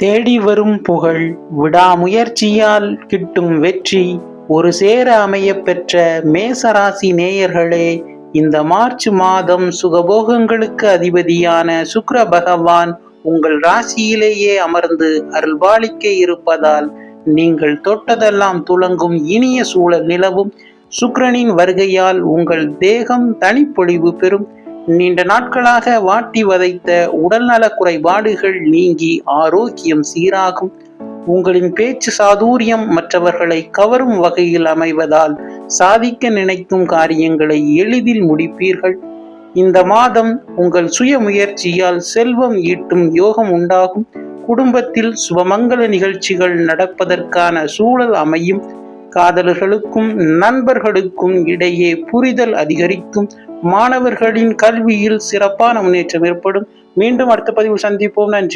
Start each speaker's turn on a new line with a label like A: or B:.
A: தேடி வரும் புகழ், விடாமுயற்சியால் கிட்டும் வெற்றி ஒரு சேர அமையப் பெற்ற மேசராசி நேயர்களே, இந்த மார்ச் மாதம் சுகபோகங்களுக்கு அதிபதியான சுக்கிர பகவான் உங்கள் ராசியிலேயே அமர்ந்து அருள்பாலிக்க இருப்பதால் நீங்கள் தொட்டதெல்லாம் துலங்கும் இனிய சூழல் நிலவும். சுக்கிரனின் வருகையால் உங்கள் தேகம் தனிப்பொழிவு பெறும். நீண்ட நாட்களாக வாட்டி வதைத்த உடல்நல குறைபாடுகள் நீங்கி ஆரோக்கியம் சீராகும். உங்களின் பேச்சு சாதுரியம் மற்றவர்களை கவரும் வகையில் அமைவதால் சாதிக்க நினைக்கும் காரியங்களை எளிதில் முடிப்பீர்கள். இந்த மாதம் உங்கள் சுய முயற்சியால் செல்வம் ஈட்டும் யோகம் உண்டாகும். குடும்பத்தில் சுபமங்கல நிகழ்ச்சிகள் நடப்பதற்கான சூழல் அமையும். காதலர்களுக்கும் நண்பர்களுக்கும் இடையே புரிதல் அதிகரிக்கும். மாணவர்களின் கல்வியில் சிறப்பான முன்னேற்றம் ஏற்படும். மீண்டும் அடுத்த பதிவில் சந்திப்போம். நன்றி.